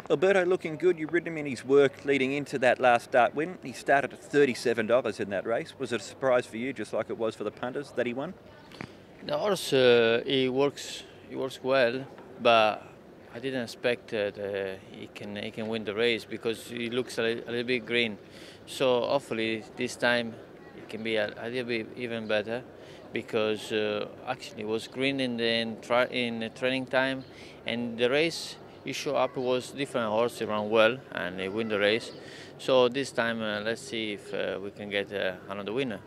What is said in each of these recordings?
Alberto looking good. You've ridden him in his work leading into that last start win. He started at $37 in that race. Was it a surprise for you, just like it was for the punters, that he won? The horse, he works well, but I didn't expect that he can win the race because he looks a little bit green. So hopefully this time it can be a little bit even better, because actually it was green in the training time, and the race he showed up was different horse, he ran well and he win the race. So this time let's see if we can get another winner.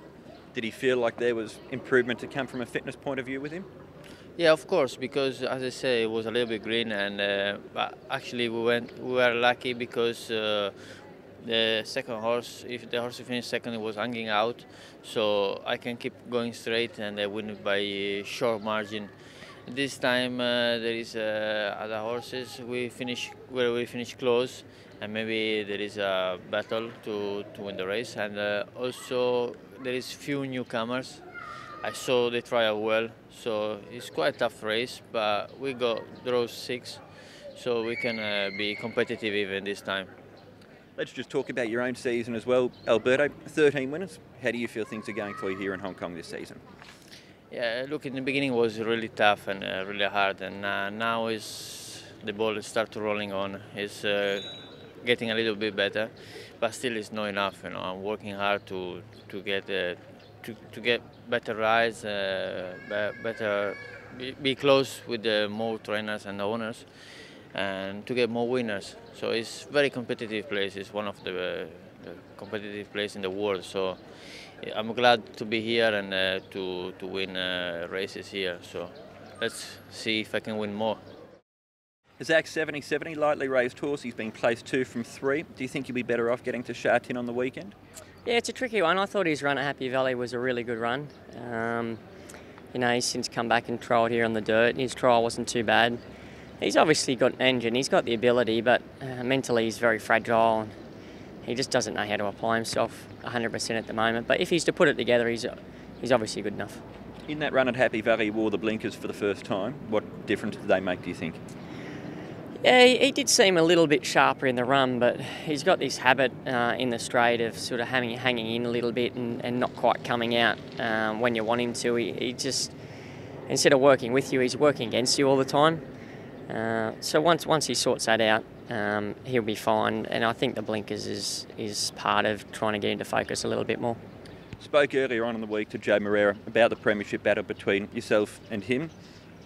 Did he feel like there was improvement to come from a fitness point of view with him? Yeah, of course, because as I say, it was a little bit green, and but actually we were lucky because the second horse, if the horse finished second, it was hanging out, so I can keep going straight and I win by a short margin. This time there is other horses we finish close, and maybe there is a battle to win the race, and also there is few newcomers. I saw they trial well, so it's quite a tough race, but we got draw 6, so we can be competitive even this time. Let's just talk about your own season as well, Alberto. 13 winners. How do you feel things are going for you here in Hong Kong this season? Yeah, look, in the beginning was really tough and really hard, and now the ball start rolling on. It's getting a little bit better, but still it's not enough. You know, I'm working hard to get better rides, be close with the more trainers and owners, and to get more winners. So it's very competitive place. It's one of the competitive place in the world. So I'm glad to be here and to win races here. So let's see if I can win more. Zac's 70-70, lightly raised horse. He's been placed 2 from 3. Do you think you'll be better off getting to Sha Tin on the weekend? Yeah, it's a tricky one. I thought his run at Happy Valley was a really good run. You know, he's since come back and trialled here on the dirt. His trial wasn't too bad. He's obviously got an engine. He's got the ability, but mentally he's very fragile. He just doesn't know how to apply himself 100% at the moment. But if he's to put it together, he's obviously good enough. In that run at Happy Valley, he wore the blinkers for the first time. What difference did they make, do you think? Yeah, he did seem a little bit sharper in the run, but he's got this habit in the straight of sort of hanging in a little bit and not quite coming out when you want him to. He just, instead of working with you, he's working against you all the time. So once he sorts that out, he'll be fine. And I think the blinkers is part of trying to get into focus a little bit more. Spoke earlier on in the week to Joe Moreira about the premiership battle between yourself and him.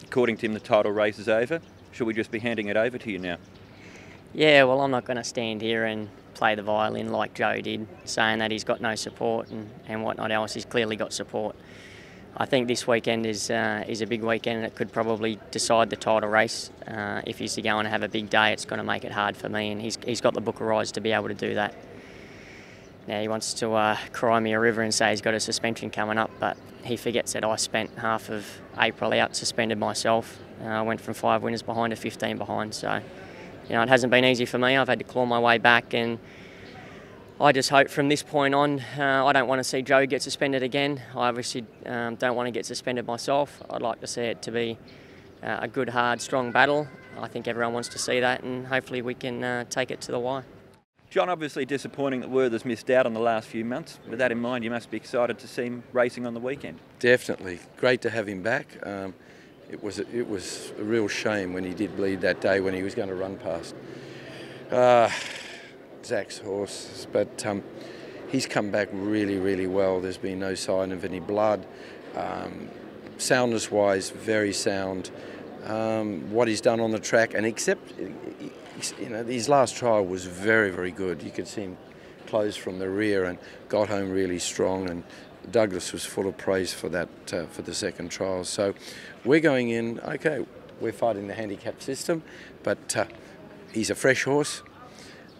According to him, the title race is over. Should we just be handing it over to you now? Yeah, well, I'm not going to stand here and play the violin like Joe did, saying that he's got no support and whatnot else. He's clearly got support. I think this weekend is a big weekend, and it could probably decide the title race. If he's to go and have a big day, it's going to make it hard for me, and he's got the book of rides to be able to do that. Now he wants to cry me a river and say he's got a suspension coming up, but he forgets that I spent half of April out suspended myself. I went from 5 winners behind to 15 behind, so you know, it hasn't been easy for me. I've had to claw my way back, and I just hope from this point on, I don't want to see Joe get suspended again. I obviously don't want to get suspended myself. I'd like to see it to be a good, hard, strong battle. I think everyone wants to see that, and hopefully we can take it to the wire. John, obviously disappointing that WERTHER's missed out on the last few months. With that in mind, you must be excited to see him racing on the weekend. Definitely. Great to have him back. It was a real shame when he did bleed that day when he was going to run past Zac's horse, but he's come back really, really well. There's been no sign of any blood. Soundness-wise, very sound. What he's done on the track, and except, you know, his last trial was very, very good. You could see him close from the rear and got home really strong, and Douglas was full of praise for that, for the second trial. So we're going in, okay, we're fighting the handicap system, but he's a fresh horse,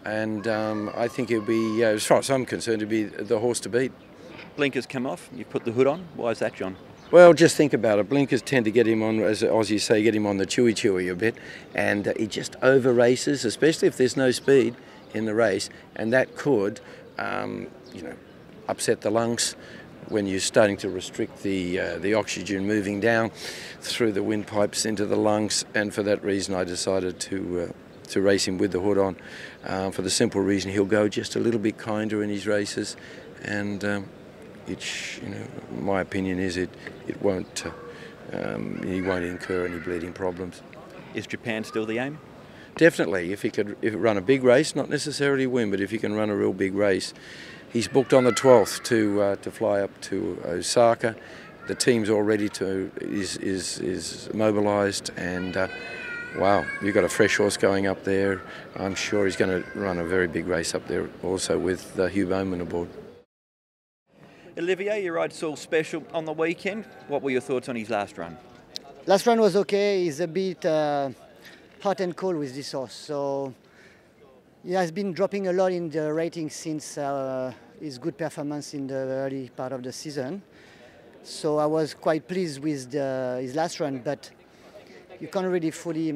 and I think he'll be, as far as I'm concerned, he'll be the horse to beat. Blinkers come off, you've put the hood on. Why is that, John? Well, just think about it. Blinkers tend to get him on, as Aussies say, get him on the chewy a bit, and he just over races, especially if there's no speed in the race, and that could, you know, upset the lungs when you're starting to restrict the oxygen moving down through the windpipes into the lungs. And for that reason, I decided to to race him with the hood on, for the simple reason he'll go just a little bit kinder in his races, and my opinion is it won't. He won't incur any bleeding problems. Is Japan still the aim? Definitely. If he run a big race, not necessarily win, but if he can run a real big race. He's booked on the 12th to fly up to Osaka. The team's all ready is mobilised, and wow, you've got a fresh horse going up there. I'm sure he's going to run a very big race up there also with Hugh Bowman aboard. Olivier, you ride SAUL'S Special on the weekend. What were your thoughts on his last run? Last run was okay. He's a bit hot and cold with this horse, so he has been dropping a lot in the rating since his good performance in the early part of the season. So I was quite pleased with his last run, but you can't really fully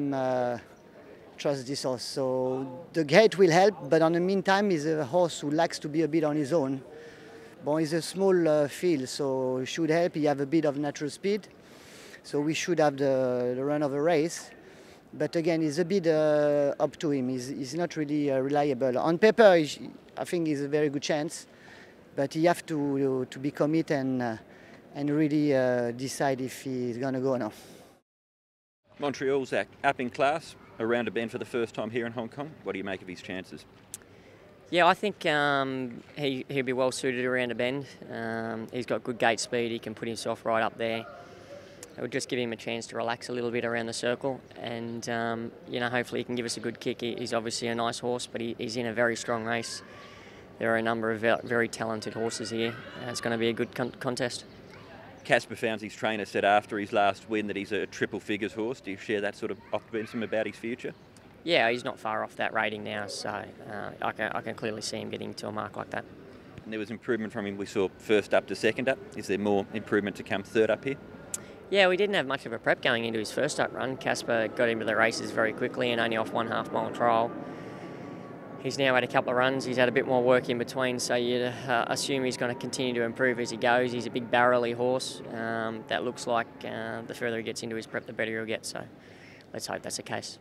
trust this horse. So the gate will help, but in the meantime, he's a horse who likes to be a bit on his own. But it's a small field, so it should help. He have a bit of natural speed, so we should have the run of a race. But again, it's a bit up to him. He's not really reliable. On paper, I think he's a very good chance, but he have to be committed and really decide if he's going to go or not. Montreal, Zac, up in class, around a bend for the first time here in Hong Kong. What do you make of his chances? Yeah, I think he'll be well suited around a bend. He's got good gate speed. He can put himself right up there. It would just give him a chance to relax a little bit around the circle, and hopefully he can give us a good kick. He's obviously a nice horse, but he's in a very strong race. There are a number of very talented horses here. It's going to be a good contest. Casper found his trainer said after his last win that he's a triple figures horse. Do you share that sort of optimism about his future? Yeah, he's not far off that rating now, so I can clearly see him getting to a mark like that. And there was improvement from him. We saw first up to second up. Is there more improvement to come third up here? Yeah, we didn't have much of a prep going into his first up run. Casper got into the races very quickly and only off 1/2 mile trial. He's now had a couple of runs. He's had a bit more work in between, so you'd assume he's going to continue to improve as he goes. He's a big barrel-y horse. That looks like the further he gets into his prep, the better he'll get. So let's hope that's the case.